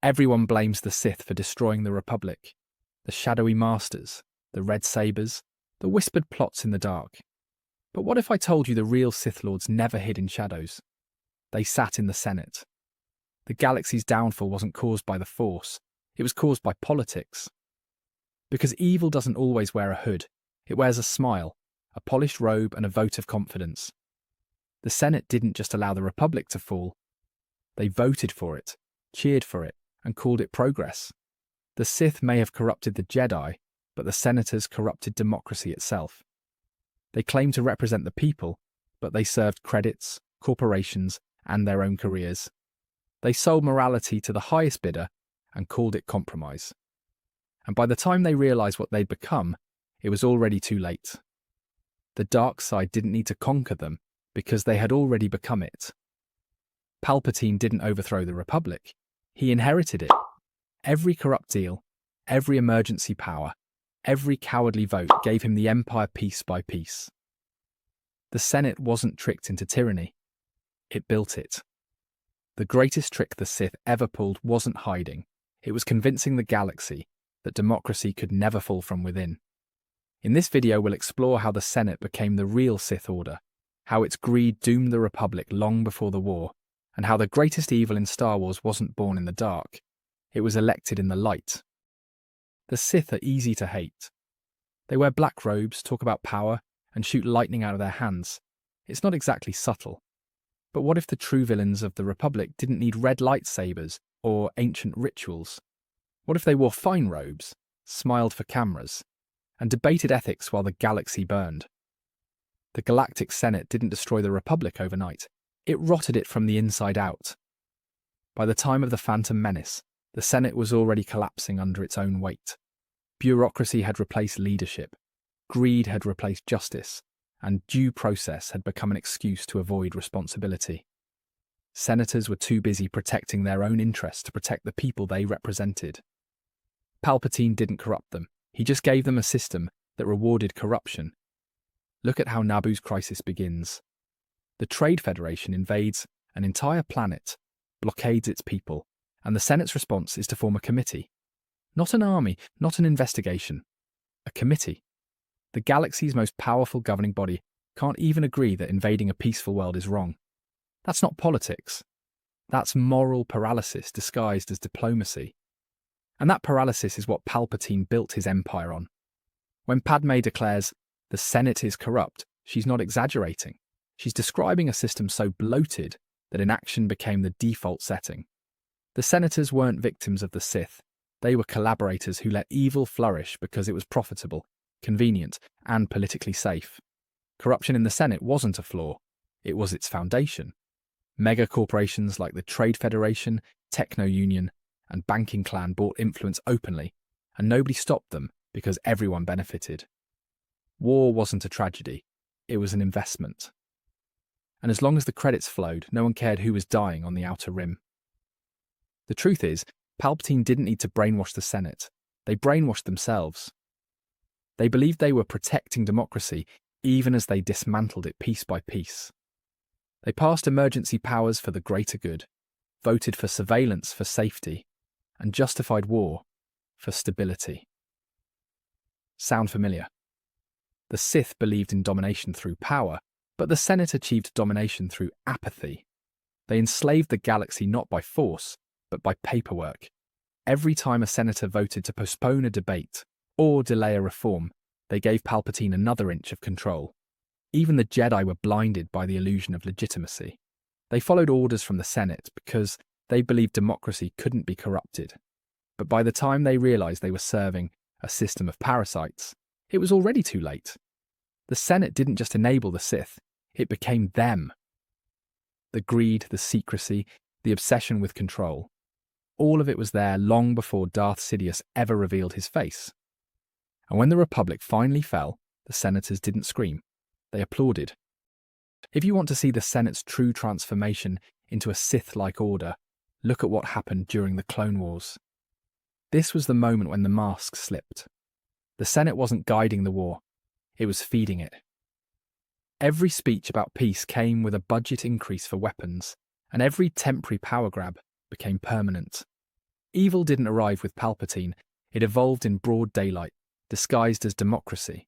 Everyone blames the Sith for destroying the Republic. The shadowy masters, the red sabers, the whispered plots in the dark. But what if I told you the real Sith Lords never hid in shadows? They sat in the Senate. The galaxy's downfall wasn't caused by the Force, it was caused by politics. Because evil doesn't always wear a hood, it wears a smile, a polished robe and a vote of confidence. The Senate didn't just allow the Republic to fall, they voted for it, cheered for it, and called it progress. The Sith may have corrupted the Jedi, but the senators corrupted democracy itself. They claimed to represent the people, but they served credits, corporations, and their own careers. They sold morality to the highest bidder and called it compromise. And by the time they realised what they'd become, it was already too late. The dark side didn't need to conquer them because they had already become it. Palpatine didn't overthrow the Republic. He inherited it. Every corrupt deal, every emergency power, every cowardly vote gave him the Empire piece by piece. The Senate wasn't tricked into tyranny. It built it. The greatest trick the Sith ever pulled wasn't hiding. It was convincing the galaxy that democracy could never fall from within. In this video, we'll explore how the Senate became the real Sith Order, how its greed doomed the Republic long before the war, and how the greatest evil in Star Wars wasn't born in the dark. It was elected in the light. The Sith are easy to hate. They wear black robes, talk about power, and shoot lightning out of their hands. It's not exactly subtle. But what if the true villains of the Republic didn't need red lightsabers or ancient rituals? What if they wore fine robes, smiled for cameras, and debated ethics while the galaxy burned? The Galactic Senate didn't destroy the Republic overnight. It rotted it from the inside out. By the time of the Phantom Menace, the Senate was already collapsing under its own weight. Bureaucracy had replaced leadership, greed had replaced justice, and due process had become an excuse to avoid responsibility. Senators were too busy protecting their own interests to protect the people they represented. Palpatine didn't corrupt them, he just gave them a system that rewarded corruption. Look at how Naboo's crisis begins. The Trade Federation invades an entire planet, blockades its people, and the Senate's response is to form a committee. Not an army, not an investigation. A committee. The galaxy's most powerful governing body can't even agree that invading a peaceful world is wrong. That's not politics. That's moral paralysis disguised as diplomacy. And that paralysis is what Palpatine built his empire on. When Padme declares, "The Senate is corrupt," she's not exaggerating. She's describing a system so bloated that inaction became the default setting. The senators weren't victims of the Sith. They were collaborators who let evil flourish because it was profitable, convenient, and politically safe. Corruption in the Senate wasn't a flaw. It was its foundation. Mega corporations like the Trade Federation, Techno Union, and banking clan bought influence openly, and nobody stopped them because everyone benefited. War wasn't a tragedy. It was an investment. And as long as the credits flowed, no one cared who was dying on the outer rim. The truth is, Palpatine didn't need to brainwash the Senate. They brainwashed themselves. They believed they were protecting democracy even as they dismantled it piece by piece. They passed emergency powers for the greater good, voted for surveillance for safety, and justified war for stability. Sound familiar? The Sith believed in domination through power, but the Senate achieved domination through apathy. They enslaved the galaxy not by force, but by paperwork. Every time a senator voted to postpone a debate or delay a reform, they gave Palpatine another inch of control. Even the Jedi were blinded by the illusion of legitimacy. They followed orders from the Senate because they believed democracy couldn't be corrupted. But by the time they realized they were serving a system of parasites, it was already too late. The Senate didn't just enable the Sith, it became them. The greed, the secrecy, the obsession with control. All of it was there long before Darth Sidious ever revealed his face. And when the Republic finally fell, the senators didn't scream. They applauded. If you want to see the Senate's true transformation into a Sith-like order, look at what happened during the Clone Wars. This was the moment when the mask slipped. The Senate wasn't guiding the war, it was feeding it. Every speech about peace came with a budget increase for weapons, and every temporary power grab became permanent. Evil didn't arrive with Palpatine, it evolved in broad daylight, disguised as democracy.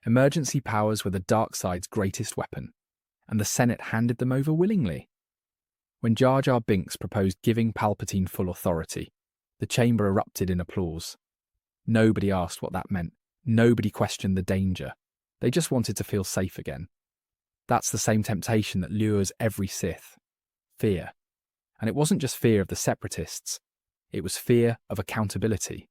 Emergency powers were the dark side's greatest weapon, and the Senate handed them over willingly. When Jar Jar Binks proposed giving Palpatine full authority, the chamber erupted in applause. Nobody asked what that meant. Nobody questioned the danger. They just wanted to feel safe again. That's the same temptation that lures every Sith. Fear. And it wasn't just fear of the Separatists. It was fear of accountability.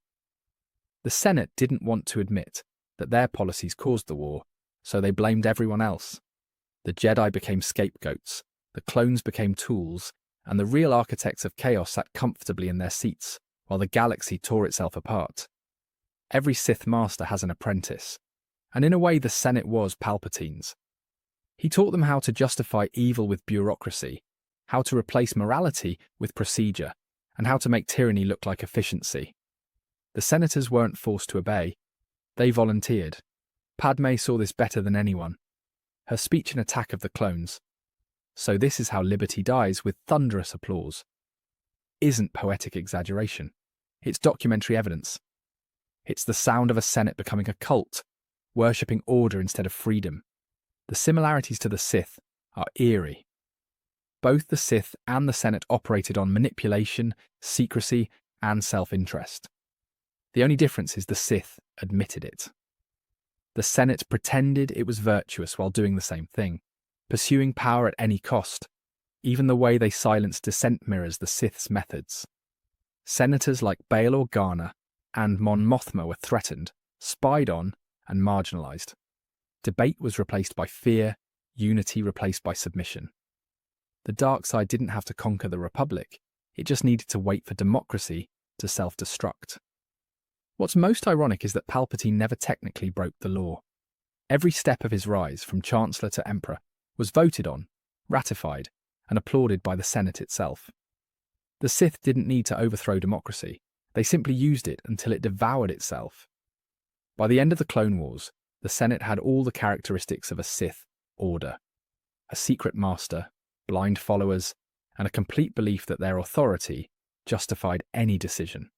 The Senate didn't want to admit that their policies caused the war, so they blamed everyone else. The Jedi became scapegoats, the clones became tools, and the real architects of chaos sat comfortably in their seats, while the galaxy tore itself apart. Every Sith master has an apprentice, and in a way the Senate was Palpatine's. He taught them how to justify evil with bureaucracy, how to replace morality with procedure, and how to make tyranny look like efficiency. The senators weren't forced to obey. They volunteered. Padme saw this better than anyone. Her speech and attack of the clones. So this is how liberty dies, with thunderous applause. Isn't poetic exaggeration. It's documentary evidence. It's the sound of a Senate becoming a cult, worshipping order instead of freedom. The similarities to the Sith are eerie. Both the Sith and the Senate operated on manipulation, secrecy, and self-interest. The only difference is the Sith admitted it. The Senate pretended it was virtuous while doing the same thing, pursuing power at any cost. Even the way they silenced dissent mirrors the Sith's methods. Senators like Bail Organa and Mon Mothma were threatened, spied on, and marginalised. Debate was replaced by fear, unity replaced by submission. The dark side didn't have to conquer the Republic, it just needed to wait for democracy to self-destruct. What's most ironic is that Palpatine never technically broke the law. Every step of his rise, from Chancellor to Emperor, was voted on, ratified, and applauded by the Senate itself. The Sith didn't need to overthrow democracy, they simply used it until it devoured itself. By the end of the Clone Wars, the Senate had all the characteristics of a Sith order. A secret master, blind followers, and a complete belief that their authority justified any decision.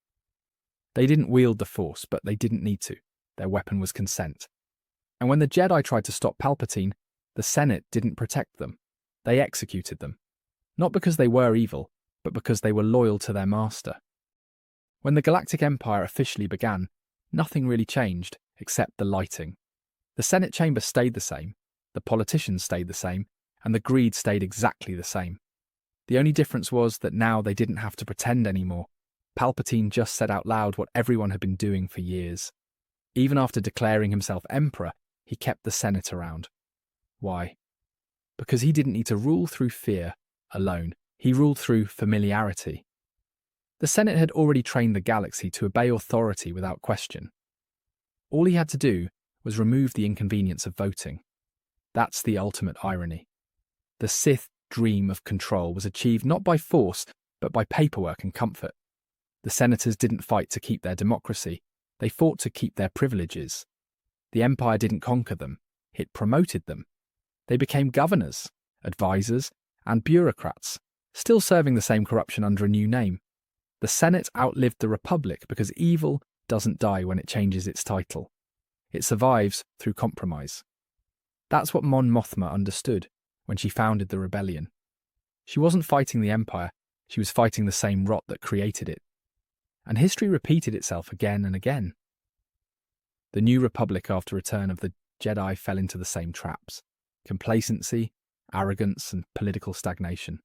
They didn't wield the Force, but they didn't need to. Their weapon was consent. And when the Jedi tried to stop Palpatine, the Senate didn't protect them. They executed them. Not because they were evil, but because they were loyal to their master. When the Galactic Empire officially began, nothing really changed except the lighting. The Senate chamber stayed the same, the politicians stayed the same, and the greed stayed exactly the same. The only difference was that now they didn't have to pretend anymore. Palpatine just said out loud what everyone had been doing for years. Even after declaring himself emperor, he kept the Senate around. Why? Because he didn't need to rule through fear alone. He ruled through familiarity. The Senate had already trained the galaxy to obey authority without question. All he had to do was remove the inconvenience of voting. That's the ultimate irony. The Sith dream of control was achieved not by force, but by paperwork and comfort. The senators didn't fight to keep their democracy, they fought to keep their privileges. The Empire didn't conquer them, it promoted them. They became governors, advisors, and bureaucrats, still serving the same corruption under a new name. The Senate outlived the Republic because evil doesn't die when it changes its title. It survives through compromise. That's what Mon Mothma understood when she founded the rebellion. She wasn't fighting the Empire, she was fighting the same rot that created it. And history repeated itself again and again. The New Republic after Return of the Jedi fell into the same traps: complacency, arrogance, and political stagnation.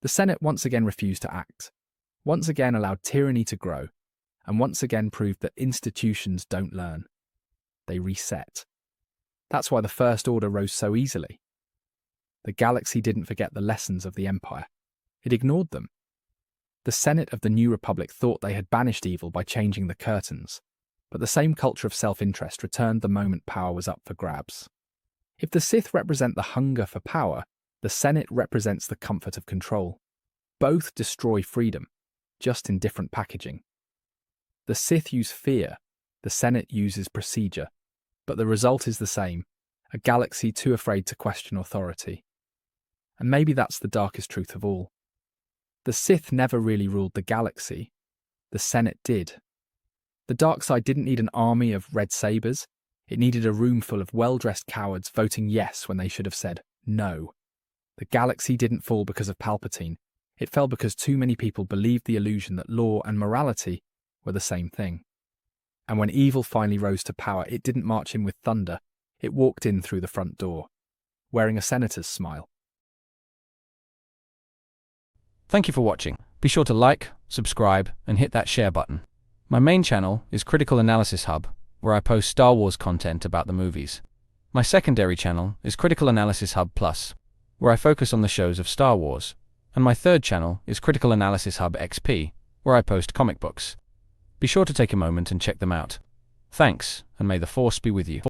The Senate once again refused to act, once again allowed tyranny to grow, and once again proved that institutions don't learn. They reset. That's why the First Order rose so easily. The galaxy didn't forget the lessons of the Empire. It ignored them. The Senate of the New Republic thought they had banished evil by changing the curtains, but the same culture of self-interest returned the moment power was up for grabs. If the Sith represent the hunger for power, the Senate represents the comfort of control. Both destroy freedom, just in different packaging. The Sith use fear, the Senate uses procedure, but the result is the same: a galaxy too afraid to question authority. And maybe that's the darkest truth of all. The Sith never really ruled the galaxy. The Senate did. The dark side didn't need an army of red sabers. It needed a room full of well-dressed cowards voting yes when they should have said no. The galaxy didn't fall because of Palpatine. It fell because too many people believed the illusion that law and morality were the same thing. And when evil finally rose to power, it didn't march in with thunder. It walked in through the front door, wearing a senator's smile. Thank you for watching. Be sure to like, subscribe, and hit that share button. My main channel is Critical Analysis Hub, where I post Star Wars content about the movies. My secondary channel is Critical Analysis Hub Plus, where I focus on the shows of Star Wars. And my third channel is Critical Analysis Hub XP, where I post comic books. Be sure to take a moment and check them out. Thanks, and may the Force be with you.